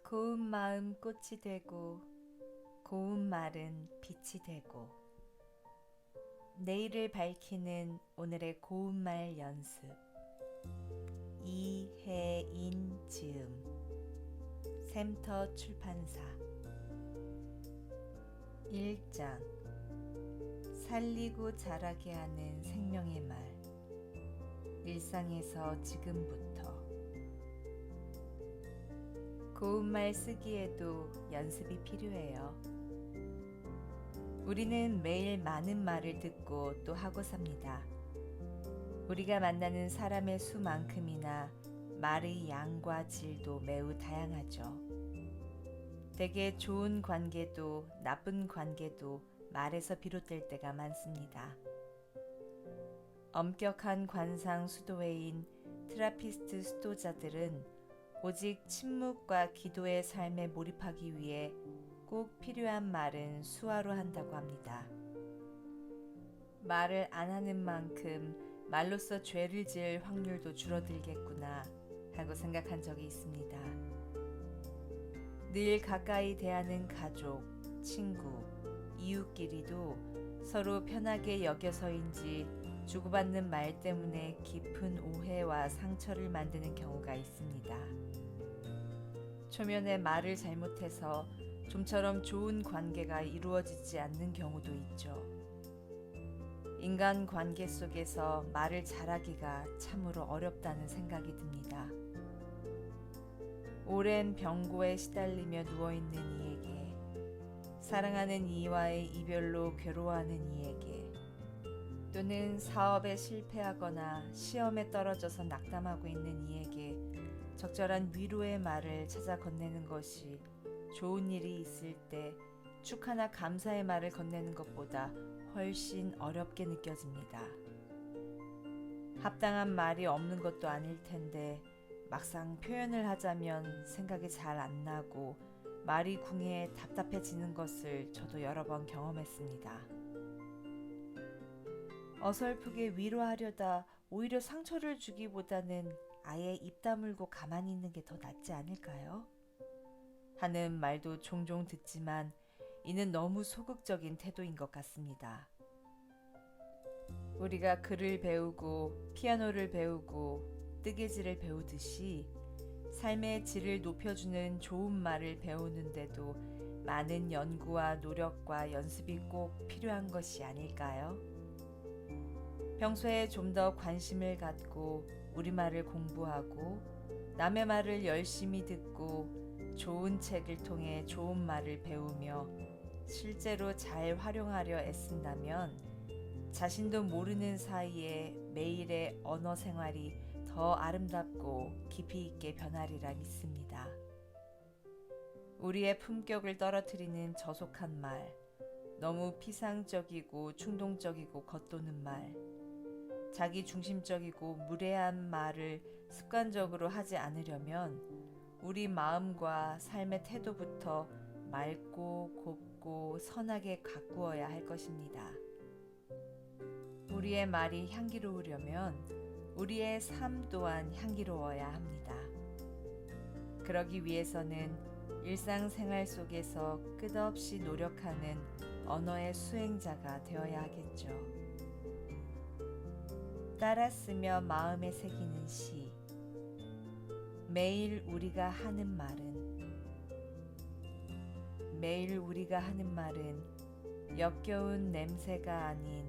고운 마음 꽃이 되고 고운 말은 빛이 되고 내일을 밝히는 오늘의 고운 말 연습 이혜인 지음 샘터 출판사 1장 살리고 자라게 하는 생명의 말 일상에서 지금부터 고운 말 쓰기에도 연습이 필요해요. 우리는 매일 많은 말을 듣고 또 하고 삽니다. 우리가 만나는 사람의 수만큼이나 말의 양과 질도 매우 다양하죠. 대개 좋은 관계도 나쁜 관계도 말에서 비롯될 때가 많습니다. 엄격한 관상 수도회인 트라피스트 수도자들은 오직 침묵과 기도의 삶에 몰입하기 위해 꼭 필요한 말은 수화로 한다고 합니다. 말을 안 하는 만큼 말로써 죄를 지을 확률도 줄어들겠구나 하고 생각한 적이 있습니다. 늘 가까이 대하는 가족, 친구, 이웃끼리도 서로 편하게 여겨서인지 주고받는 말 때문에 깊은 오해와 상처를 만드는 경우가 있습니다. 초면에 말을 잘못해서 좀처럼 좋은 관계가 이루어지지 않는 경우도 있죠. 인간 관계 속에서 말을 잘하기가 참으로 어렵다는 생각이 듭니다. 오랜 병고에 시달리며 누워있는 이에게, 사랑하는 이와의 이별로 괴로워하는 이에게, 또는 사업에 실패하거나 시험에 떨어져서 낙담하고 있는 이에게 적절한 위로의 말을 찾아 건네는 것이 좋은 일이 있을 때 축하나 감사의 말을 건네는 것보다 훨씬 어렵게 느껴집니다. 합당한 말이 없는 것도 아닐 텐데 막상 표현을 하자면 생각이 잘 안 나고 말이 궁해 답답해지는 것을 저도 여러 번 경험했습니다. 어설프게 위로하려다 오히려 상처를 주기보다는 아예 입 다물고 가만히 있는 게 더 낫지 않을까요? 하는 말도 종종 듣지만 이는 너무 소극적인 태도인 것 같습니다. 우리가 글을 배우고 피아노를 배우고 뜨개질을 배우듯이 삶의 질을 높여주는 좋은 말을 배우는데도 많은 연구와 노력과 연습이 꼭 필요한 것이 아닐까요? 평소에 좀 더 관심을 갖고 우리말을 공부하고 남의 말을 열심히 듣고 좋은 책을 통해 좋은 말을 배우며 실제로 잘 활용하려 애쓴다면 자신도 모르는 사이에 매일의 언어 생활이 더 아름답고 깊이 있게 변하리라 믿습니다. 우리의 품격을 떨어뜨리는 저속한 말, 너무 피상적이고 충동적이고 겉도는 말, 자기 중심적이고 무례한 말을 습관적으로 하지 않으려면 우리 마음과 삶의 태도부터 맑고 곱고 선하게 가꾸어야 할 것입니다. 우리의 말이 향기로우려면 우리의 삶 또한 향기로워야 합니다. 그러기 위해서는 일상생활 속에서 끝없이 노력하는 언어의 수행자가 되어야 하겠죠. 따라 쓰며 마음에 새기는 시. 매일 우리가 하는 말은 역겨운 냄새가 아닌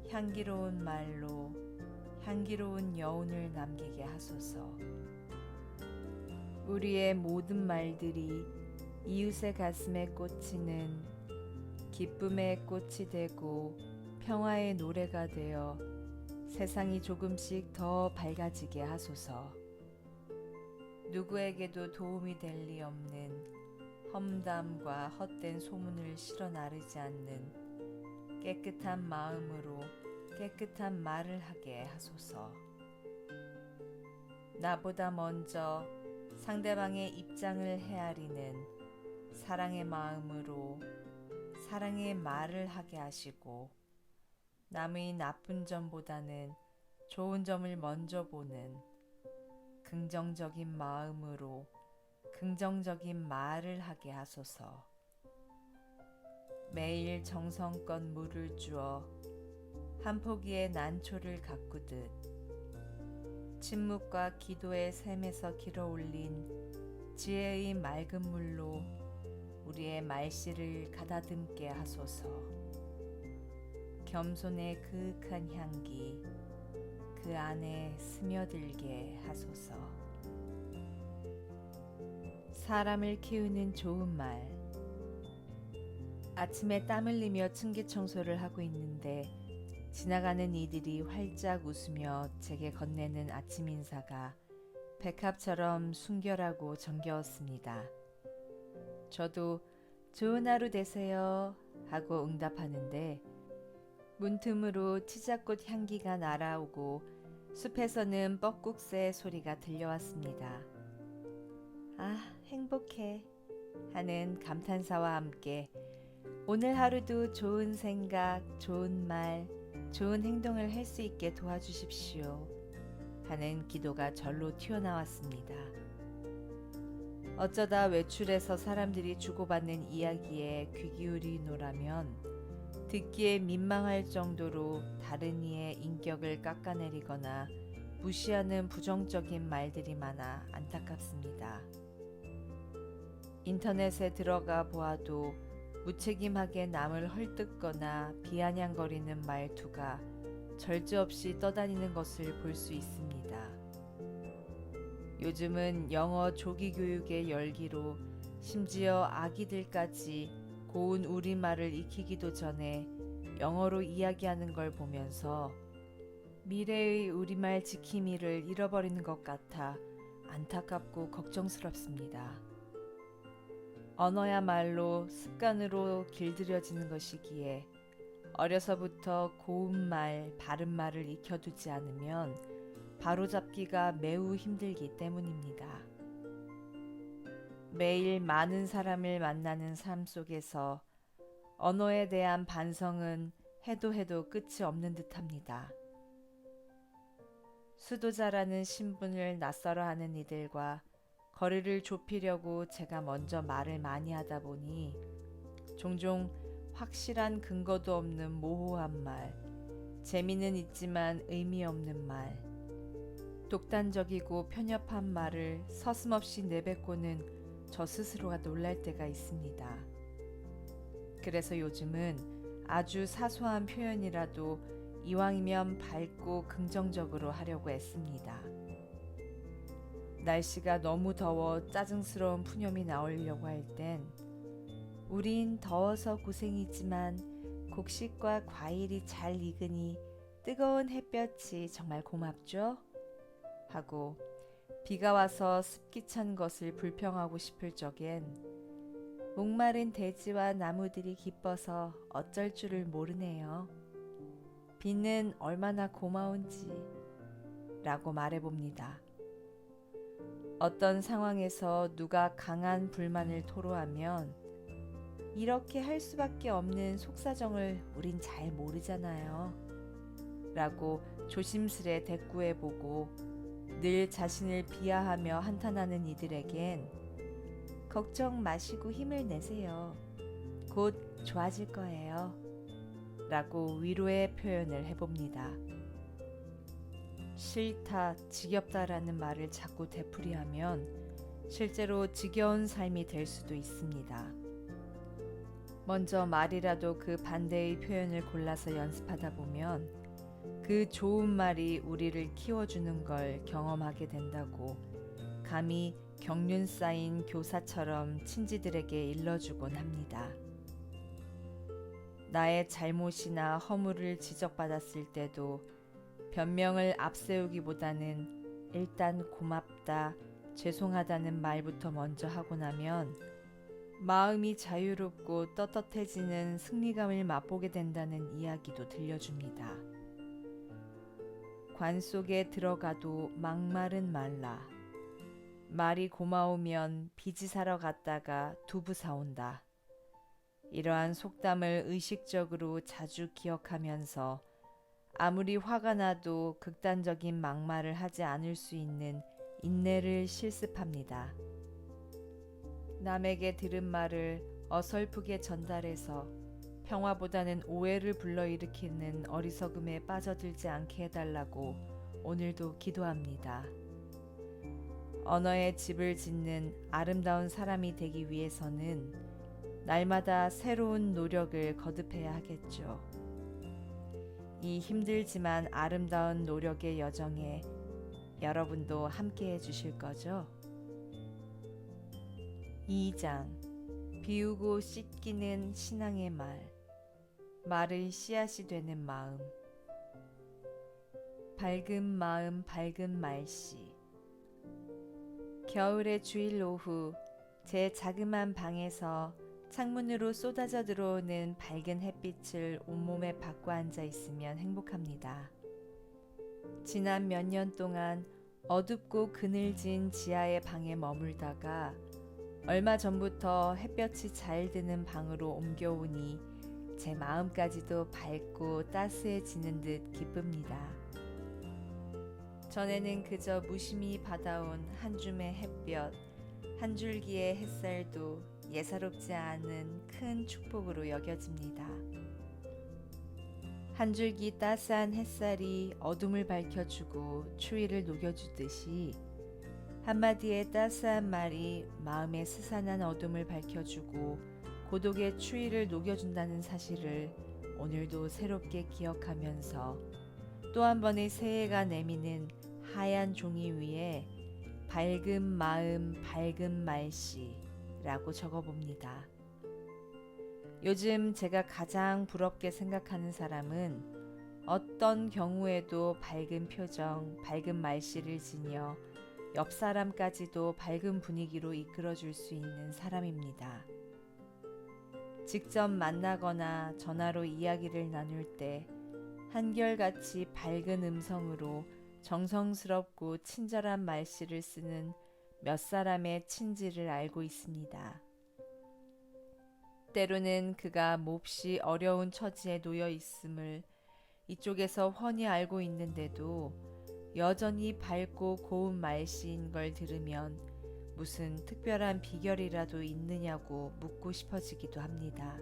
향기로운 말로 향기로운 여운을 남기게 하소서. 우리의 모든 말들이 이웃의 가슴에 꽂히는 기쁨의 꽃이 되고 평화의 노래가 되어 세상이 조금씩 더 밝아지게 하소서. 누구에게도 도움이 될 리 없는 험담과 헛된 소문을 실어 나르지 않는 깨끗한 마음으로 깨끗한 말을 하게 하소서. 나보다 먼저 상대방의 입장을 헤아리는 사랑의 마음으로 사랑의 말을 하게 하시고 남의 나쁜 점보다는 좋은 점을 먼저 보는 긍정적인 마음으로 긍정적인 말을 하게 하소서. 매일 정성껏 물을 주어 한 포기의 난초를 가꾸듯 침묵과 기도의 샘에서 길어올린 지혜의 맑은 물로 우리의 말씨를 가다듬게 하소서. 겸손의 그윽한 향기 그 안에 스며들게 하소서. 사람을 키우는 좋은 말. 아침에 땀 흘리며 층계 청소를 하고 있는데 지나가는 이들이 활짝 웃으며 제게 건네는 아침 인사가 백합처럼 순결하고 정겨웠습니다. 저도 좋은 하루 되세요 하고 응답하는데 문틈으로 치자꽃 향기가 날아오고 숲에서는 뻐꾹새 소리가 들려왔습니다. 아, 행복해 하는 감탄사와 함께 오늘 하루도 좋은 생각, 좋은 말, 좋은 행동을 할 수 있게 도와주십시오 하는 기도가 절로 튀어나왔습니다. 어쩌다 외출해서 사람들이 주고받는 이야기에 귀 기울이노라면 듣기에 민망할 정도로 다른 이의 인격을 깎아내리거나 무시하는 부정적인 말들이 많아 안타깝습니다. 인터넷에 들어가 보아도 무책임하게 남을 헐뜯거나 비아냥거리는 말투가 절제없이 떠다니는 것을 볼 수 있습니다. 요즘은 영어 조기 교육의 열기로 심지어 아기들까지 고운 우리말을 익히기도 전에 영어로 이야기하는 걸 보면서 미래의 우리말 지킴이를 잃어버리는 것 같아 안타깝고 걱정스럽습니다. 언어야말로 습관으로 길들여지는 것이기에 어려서부터 고운 말, 바른 말을 익혀두지 않으면 바로잡기가 매우 힘들기 때문입니다. 매일 많은 사람을 만나는 삶 속에서 언어에 대한 반성은 해도 끝이 없는 듯합니다. 수도자라는 신분을 낯설어 하는 이들과 거리를 좁히려고 제가 먼저 말을 많이 하다 보니 종종 확실한 근거도 없는 모호한 말, 재미는 있지만 의미 없는 말, 독단적이고 편협한 말을 서슴없이 내뱉고는 저 스스로가 놀랄 때가 있습니다. 그래서 요즘은 아주 사소한 표현이라도 이왕이면 밝고 긍정적으로 하려고 애씁니다. 날씨가 너무 더워 짜증스러운 푸념이 나오려고 할 땐 우린 더워서 고생이지만 곡식과 과일이 잘 익으니 뜨거운 햇볕이 정말 고맙죠? 하고 비가 와서 습기 찬 것을 불평하고 싶을 적엔 목마른 대지와 나무들이 기뻐서 어쩔 줄을 모르네요. 비는 얼마나 고마운지 라고 말해봅니다. 어떤 상황에서 누가 강한 불만을 토로하면 이렇게 할 수밖에 없는 속사정을 우린 잘 모르잖아요 라고 조심스레 대꾸해보고 늘 자신을 비하하며 한탄하는 이들에겐 걱정 마시고 힘을 내세요. 곧 좋아질 거예요 라고 위로의 표현을 해봅니다. 싫다, 지겹다라는 말을 자꾸 되풀이하면 실제로 지겨운 삶이 될 수도 있습니다. 먼저 말이라도 그 반대의 표현을 골라서 연습하다 보면 그 좋은 말이 우리를 키워주는 걸 경험하게 된다고 감히 경륜 쌓인 교사처럼 친지들에게 일러주곤 합니다. 나의 잘못이나 허물을 지적받았을 때도 변명을 앞세우기보다는 일단 고맙다, 죄송하다는 말부터 먼저 하고 나면 마음이 자유롭고 떳떳해지는 승리감을 맛보게 된다는 이야기도 들려줍니다. 관 속에 들어가도 막말은 말라. 말이 고마우면 비지 사러 갔다가 두부 사온다. 이러한 속담을 의식적으로 자주 기억하면서 아무리 화가 나도 극단적인 막말을 하지 않을 수 있는 인내를 실습합니다. 남에게 들은 말을 어설프게 전달해서 평화보다는 오해를 불러일으키는 어리석음에 빠져들지 않게 해달라고 오늘도 기도합니다. 언어의 집을 짓는 아름다운 사람이 되기 위해서는 날마다 새로운 노력을 거듭해야 하겠죠. 이 힘들지만 아름다운 노력의 여정에 여러분도 함께 해주실 거죠? 2장 비우고 씻기는 신앙의 말의 씨앗이 되는 마음. 밝은 마음 밝은 말씨. 겨울의 주일 오후 제 자그마한 방에서 창문으로 쏟아져 들어오는 밝은 햇빛을 온몸에 받고 앉아 있으면 행복합니다. 지난 몇 년 동안 어둡고 그늘진 지하의 방에 머물다가 얼마 전부터 햇볕이 잘 드는 방으로 옮겨오니 제 마음까지도 밝고 따스해지는 듯 기쁩니다. 전에는 그저 무심히 받아온 한 줌의 햇볕, 한 줄기의 햇살도 예사롭지 않은 큰 축복으로 여겨집니다. 한 줄기 따스한 햇살이 어둠을 밝혀주고 추위를 녹여주듯이 한마디의 따스한 말이 마음의 스산한 어둠을 밝혀주고 고독의 추위를 녹여준다는 사실을 오늘도 새롭게 기억하면서 또 한 번의 새해가 내미는 하얀 종이 위에 밝은 마음 밝은 말씨라고 적어봅니다. 요즘 제가 가장 부럽게 생각하는 사람은 어떤 경우에도 밝은 표정, 밝은 말씨를 지녀 옆 사람까지도 밝은 분위기로 이끌어줄 수 있는 사람입니다. 직접 만나거나 전화로 이야기를 나눌 때 한결같이 밝은 음성으로 정성스럽고 친절한 말씨를 쓰는 몇 사람의 친지를 알고 있습니다. 때로는 그가 몹시 어려운 처지에 놓여 있음을 이쪽에서 훤히 알고 있는데도 여전히 밝고 고운 말씨인 걸 들으면 무슨 특별한 비결이라도 있느냐고 묻고 싶어지기도 합니다.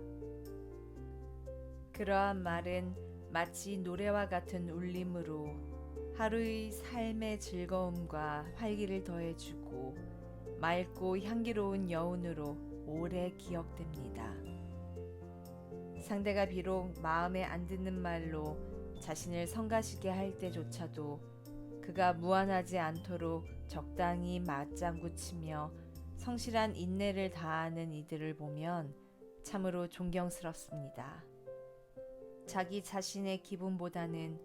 그러한 말은 마치 노래와 같은 울림으로 하루의 삶의 즐거움과 활기를 더해주고 맑고 향기로운 여운으로 오래 기억됩니다. 상대가 비록 마음에 안 드는 말로 자신을 성가시게 할 때조차도 그가 무안하지 않도록 적당히 맞장구 치며 성실한 인내를 다하는 이들을 보면 참으로 존경스럽습니다. 자기 자신의 기분보다는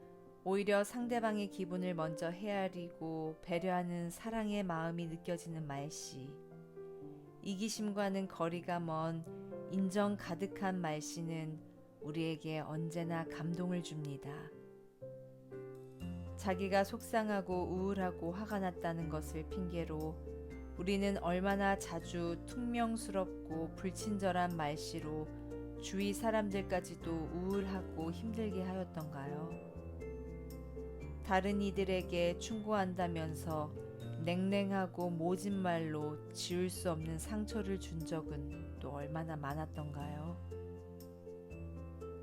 오히려 상대방의 기분을 먼저 헤아리고 배려하는 사랑의 마음이 느껴지는 말씨. 이기심과는 거리가 먼 인정 가득한 말씨는 우리에게 언제나 감동을 줍니다. 자기가 속상하고 우울하고 화가 났다는 것을 핑계로 우리는 얼마나 자주 퉁명스럽고 불친절한 말씨로 주위 사람들까지도 우울하고 힘들게 하였던가요? 다른 이들에게 충고한다면서 냉랭하고 모진 말로 지울 수 없는 상처를 준 적은 또 얼마나 많았던가요?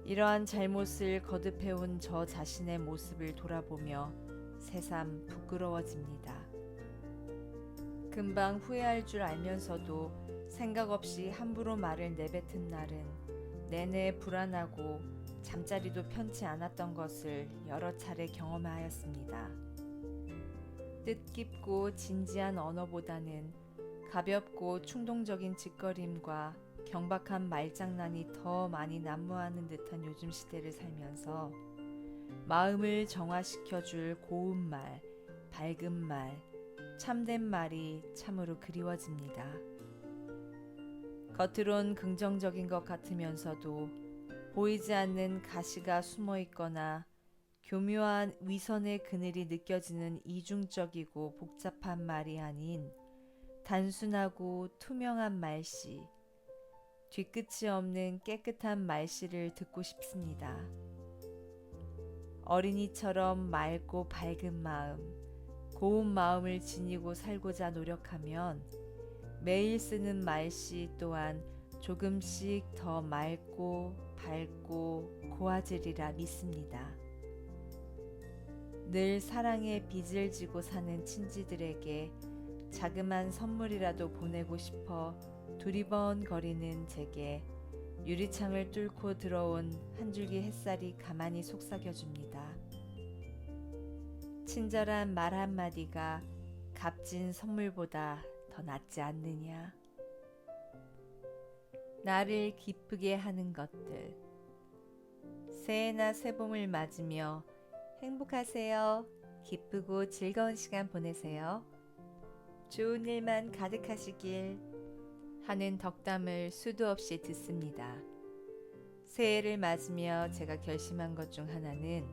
이러한 잘못을 거듭해온 저 자신의 모습을 돌아보며 새삼 부끄러워집니다. 금방 후회할 줄 알면서도 생각 없이 함부로 말을 내뱉은 날은 내내 불안하고 잠자리도 편치 않았던 것을 여러 차례 경험하였습니다. 뜻깊고 진지한 언어보다는 가볍고 충동적인 짓거림과 경박한 말장난이 더 많이 난무하는 듯한 요즘 시대를 살면서 마음을 정화시켜줄 고운 말, 밝은 말, 참된 말이 참으로 그리워집니다. 겉으론 긍정적인 것 같으면서도 보이지 않는 가시가 숨어 있거나 교묘한 위선의 그늘이 느껴지는 이중적이고 복잡한 말이 아닌 단순하고 투명한 말씨, 뒤끝이 없는 깨끗한 말씨를 듣고 싶습니다. 어린이처럼 맑고 밝은 마음, 고운 마음을 지니고 살고자 노력하면 매일 쓰는 말씨 또한 조금씩 더 맑고 밝고 고와지리라 믿습니다. 늘 사랑의 빚을 지고 사는 친지들에게 자그만 선물이라도 보내고 싶어 두리번거리는 제게 유리창을 뚫고 들어온 한 줄기 햇살이 가만히 속삭여줍니다. 친절한 말 한마디가 값진 선물보다 더 낫지 않느냐. 나를 기쁘게 하는 것들. 새해나 새봄을 맞으며 행복하세요. 기쁘고 즐거운 시간 보내세요. 좋은 일만 가득하시길 하는 덕담을 수도 없이 듣습니다. 새해를 맞으며 제가 결심한 것 중 하나는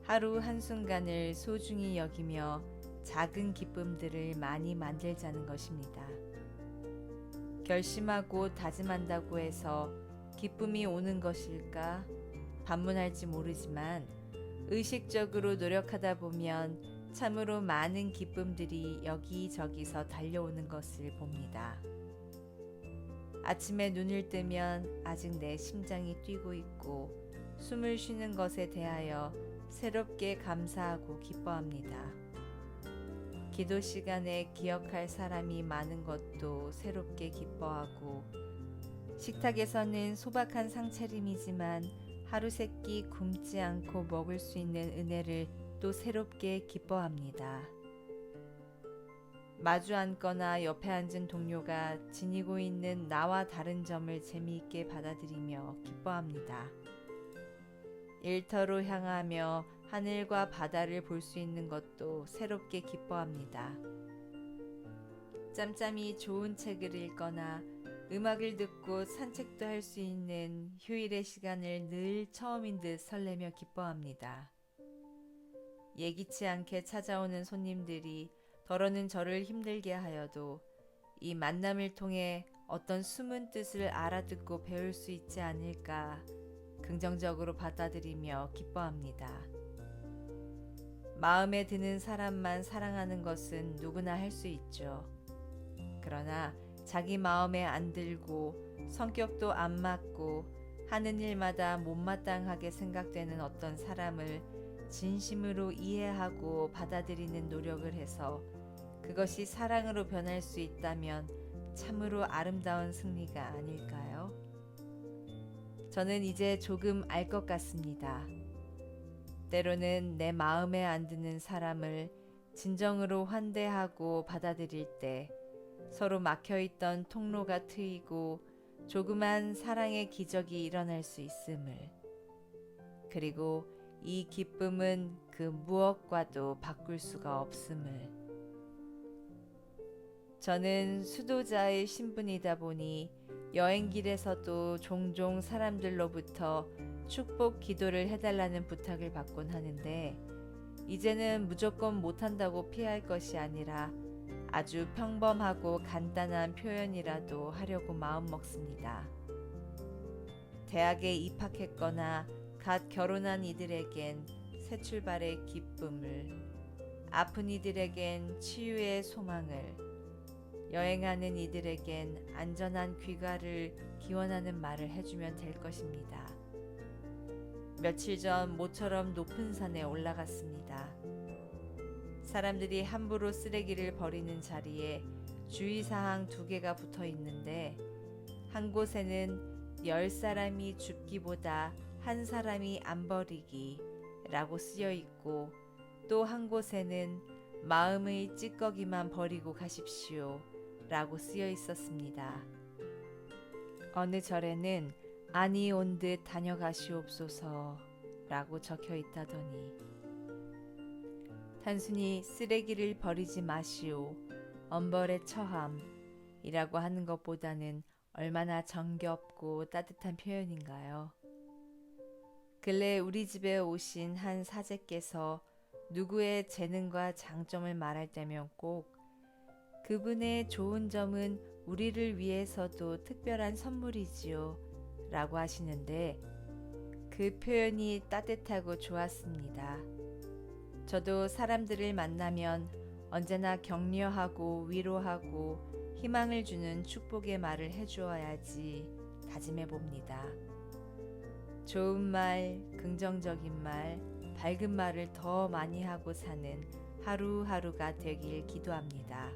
하루 한순간을 소중히 여기며 작은 기쁨들을 많이 만들자는 것입니다. 결심하고 다짐한다고 해서 기쁨이 오는 것일까? 반문할지 모르지만 의식적으로 노력하다 보면 참으로 많은 기쁨들이 여기저기서 달려오는 것을 봅니다. 아침에 눈을 뜨면 아직 내 심장이 뛰고 있고 숨을 쉬는 것에 대하여 새롭게 감사하고 기뻐합니다. 기도 시간에 기억할 사람이 많은 것도 새롭게 기뻐하고 식탁에서는 소박한 상차림이지만 하루 세끼 굶지 않고 먹을 수 있는 은혜를 또 새롭게 기뻐합니다. 마주 앉거나 옆에 앉은 동료가 지니고 있는 나와 다른 점을 재미있게 받아들이며 기뻐합니다. 일터로 향하며 하늘과 바다를 볼 수 있는 것도 새롭게 기뻐합니다. 짬짬이 좋은 책을 읽거나 음악을 듣고 산책도 할 수 있는 휴일의 시간을 늘 처음인 듯 설레며 기뻐합니다. 예기치 않게 찾아오는 손님들이 더러는 저를 힘들게 하여도 이 만남을 통해 어떤 숨은 뜻을 알아듣고 배울 수 있지 않을까 긍정적으로 받아들이며 기뻐합니다. 마음에 드는 사람만 사랑하는 것은 누구나 할 수 있죠. 그러나 자기 마음에 안 들고 성격도 안 맞고 하는 일마다 못마땅하게 생각되는 어떤 사람을 진심으로 이해하고 받아들이는 노력을 해서 그것이 사랑으로 변할 수 있다면 참으로 아름다운 승리가 아닐까요? 저는 이제 조금 알 것 같습니다. 때로는 내 마음에 안 드는 사람을 진정으로 환대하고 받아들일 때 서로 막혀있던 통로가 트이고 조그만 사랑의 기적이 일어날 수 있음을, 그리고 이 기쁨은 그 무엇과도 바꿀 수가 없음을. 저는 수도자의 신분이다 보니 여행길에서도 종종 사람들로부터 축복 기도를 해달라는 부탁을 받곤 하는데 이제는 무조건 못한다고 피할 것이 아니라 아주 평범하고 간단한 표현이라도 하려고 마음먹습니다. 대학에 입학했거나 갓 결혼한 이들에겐 새 출발의 기쁨을, 아픈 이들에겐 치유의 소망을, 여행하는 이들에겐 안전한 귀가를 기원하는 말을 해주면 될 것입니다. 며칠 전 모처럼 높은 산에 올라갔습니다. 사람들이 함부로 쓰레기를 버리는 자리에 주의사항 2개가 붙어 있는데 한 곳에는 10사람이 줍기보다 한 사람이 안 버리기 라고 쓰여 있고 또 한 곳에는 마음의 찌꺼기만 버리고 가십시오 라고 쓰여 있었습니다. 어느 절에는 안이 온 듯 다녀가시옵소서 라고 적혀 있다더니 단순히 쓰레기를 버리지 마시오, 엄벌에 처함 이라고 하는 것보다는 얼마나 정겹고 따뜻한 표현인가요? 근래 우리 집에 오신 한 사제께서 누구의 재능과 장점을 말할 때면 꼭 그분의 좋은 점은 우리를 위해서도 특별한 선물이지요 라고 하시는데 그 표현이 따뜻하고 좋았습니다. 저도 사람들을 만나면 언제나 격려하고 위로하고 희망을 주는 축복의 말을 해주어야지 다짐해 봅니다. 좋은 말, 긍정적인 말, 밝은 말을 더 많이 하고 사는 하루하루가 되길 기도합니다.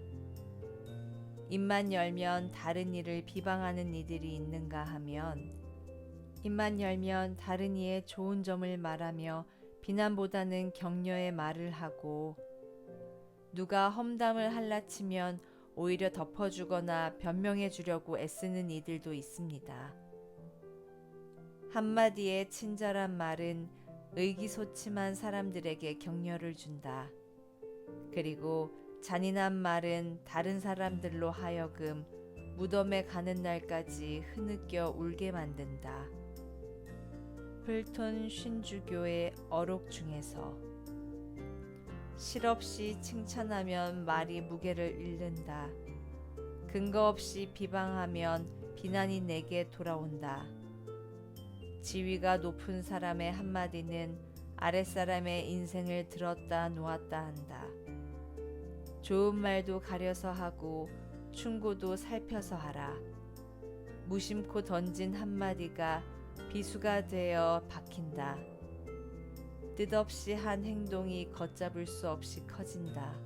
입만 열면 다른 이를 비방하는 이들이 있는가 하면 입만 열면 다른 이의 좋은 점을 말하며 비난보다는 격려의 말을 하고 누가 험담을 할라치면 오히려 덮어주거나 변명해 주려고 애쓰는 이들도 있습니다. 한마디의 친절한 말은 의기소침한 사람들에게 격려를 준다. 그리고 잔인한 말은 다른 사람들로 하여금 무덤에 가는 날까지 흐느껴 울게 만든다. 플톤 신주교의 어록 중에서 실없이 칭찬하면 말이 무게를 잃는다. 근거 없이 비방하면 비난이 내게 돌아온다. 지위가 높은 사람의 한마디는 아랫사람의 인생을 들었다 놓았다 한다. 좋은 말도 가려서 하고 충고도 살펴서 하라. 무심코 던진 한마디가 비수가 되어 박힌다. 뜻없이 한 행동이 걷잡을 수 없이 커진다.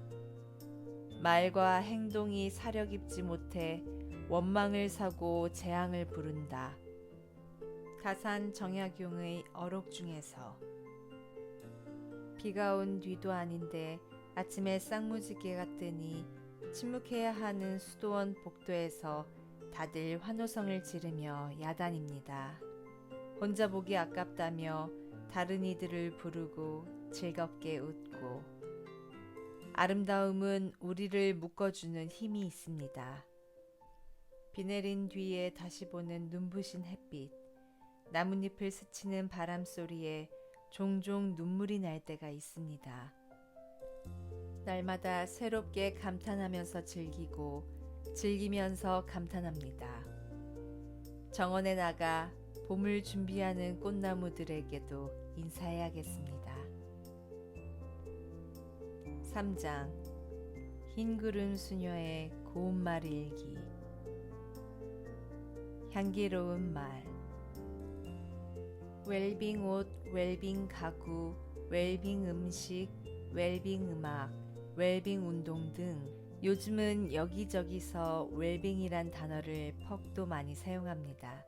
말과 행동이 사려 깊지 못해 원망을 사고 재앙을 부른다. 가산 정약용의 어록 중에서 비가 온 뒤도 아닌데 아침에 쌍무지개가 뜨니 침묵해야 하는 수도원 복도에서 다들 환호성을 지르며 야단입니다. 혼자 보기 아깝다며 다른 이들을 부르고 즐겁게 웃고 아름다움은 우리를 묶어주는 힘이 있습니다. 비 내린 뒤에 다시 보는 눈부신 햇빛, 나뭇잎을 스치는 바람 소리에 종종 눈물이 날 때가 있습니다. 날마다 새롭게 감탄하면서 즐기면서 감탄합니다. 정원에 나가 봄을 준비하는 꽃나무들에게도 인사해야겠습니다. 3장 흰구름 수녀의 고운말 일기. 향기로운 말. 웰빙 옷, 웰빙 가구, 웰빙 음식, 웰빙 음악, 웰빙 운동 등 요즘은 여기저기서 웰빙이란 단어를 퍽도 많이 사용합니다.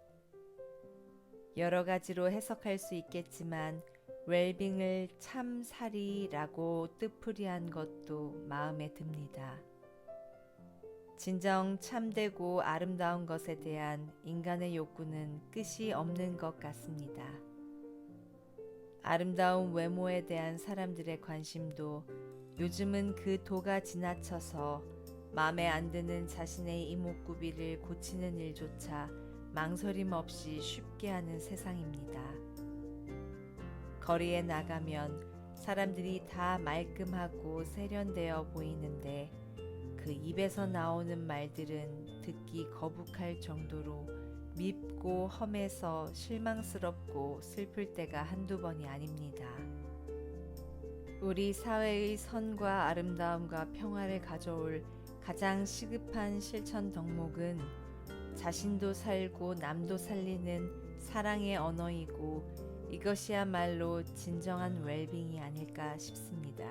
여러 가지로 해석할 수 있겠지만 웰빙을 참살이라고 뜻풀이한 것도 마음에 듭니다. 진정 참되고 아름다운 것에 대한 인간의 욕구는 끝이 없는 것 같습니다. 아름다운 외모에 대한 사람들의 관심도 요즘은 그 도가 지나쳐서 마음에 안 드는 자신의 이목구비를 고치는 일조차 망설임 없이 쉽게 하는 세상입니다. 거리에 나가면 사람들이 다 말끔하고 세련되어 보이는데 그 입에서 나오는 말들은 듣기 거북할 정도로 밉고 험해서 실망스럽고 슬플 때가 한두 번이 아닙니다. 우리 사회의 선과 아름다움과 평화를 가져올 가장 시급한 실천 덕목은 자신도 살고 남도 살리는 사랑의 언어이고 이것이야말로 진정한 웰빙이 아닐까 싶습니다.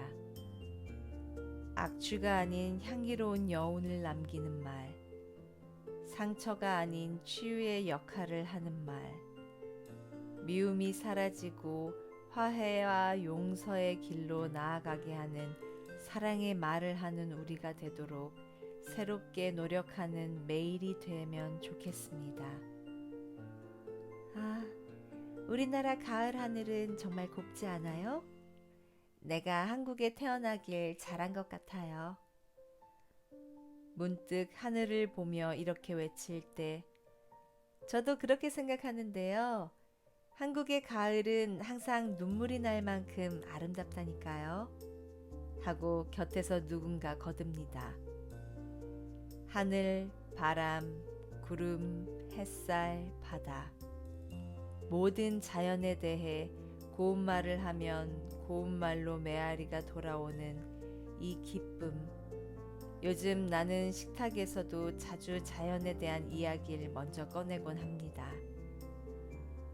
악취가 아닌 향기로운 여운을 남기는 말, 상처가 아닌 치유의 역할을 하는 말, 미움이 사라지고 화해와 용서의 길로 나아가게 하는 사랑의 말을 하는 우리가 되도록 새롭게 노력하는 매일이 되면 좋겠습니다. 아, 우리나라 가을 하늘은 정말 곱지 않아요? 내가 한국에 태어나길 잘한 것 같아요. 문득 하늘을 보며 이렇게 외칠 때 저도 그렇게 생각하는데요. 한국의 가을은 항상 눈물이 날 만큼 아름답다니까요. 하고 곁에서 누군가 거듭니다. 하늘, 바람, 구름, 햇살, 바다. 모든 자연에 대해 고운 말을 하면 고운 말로 메아리가 돌아오는 이 기쁨, 요즘 나는 식탁에서도 자주 자연에 대한 이야기를 먼저 꺼내곤 합니다.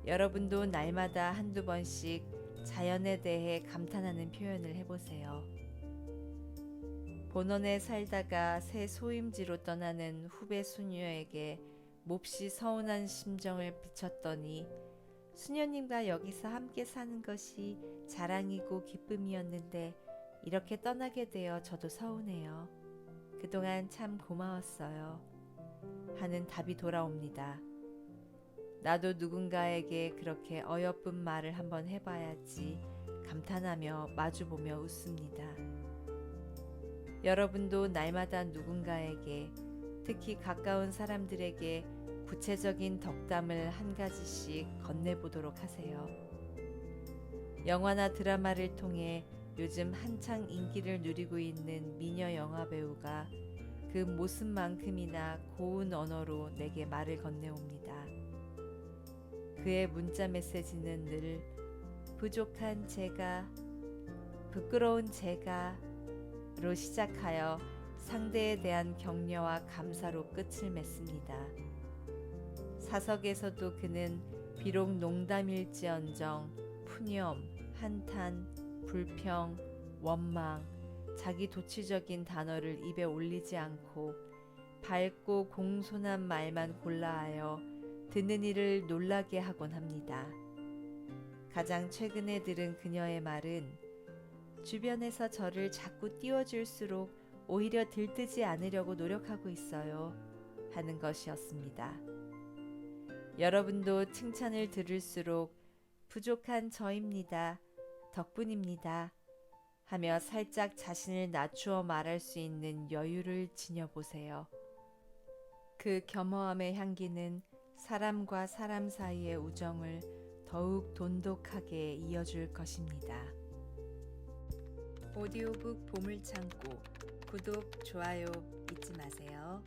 여러분도 날마다 한두 번씩 자연에 대해 감탄하는 표현을 해보세요. 본원에 살다가 새 소임지로 떠나는 후배 수녀에게 몹시 서운한 심정을 비쳤더니 수녀님과 여기서 함께 사는 것이 자랑이고 기쁨이었는데 이렇게 떠나게 되어 저도 서운해요. 그동안 참 고마웠어요. 하는 답이 돌아옵니다. 나도 누군가에게 그렇게 어여쁜 말을 한번 해봐야지 감탄하며 마주보며 웃습니다. 여러분도 날마다 누군가에게, 특히 가까운 사람들에게 구체적인 덕담을 한 가지씩 건네보도록 하세요. 영화나 드라마를 통해 요즘 한창 인기를 누리고 있는 미녀 영화 배우가 그 모습만큼이나 고운 언어로 내게 말을 건네옵니다. 그의 문자 메시지는 늘 부족한 제가, 부끄러운 제가로 시작하여 상대에 대한 격려와 감사로 끝을 맺습니다. 사석에서도 그는 비록 농담일지언정 푸념, 한탄, 불평, 원망, 자기 도취적인 단어를 입에 올리지 않고 밝고 공손한 말만 골라하여 듣는 이를 놀라게 하곤 합니다. 가장 최근에 들은 그녀의 말은 주변에서 저를 자꾸 띄워줄수록 오히려 들뜨지 않으려고 노력하고 있어요 하는 것이었습니다. 여러분도 칭찬을 들을수록 부족한 저입니다, 덕분입니다 하며 살짝 자신을 낮추어 말할 수 있는 여유를 지녀보세요. 그 겸허함의 향기는 사람과 사람 사이의 우정을 더욱 돈독하게 이어줄 것입니다. 오디오북 보물창고 구독, 좋아요 잊지 마세요.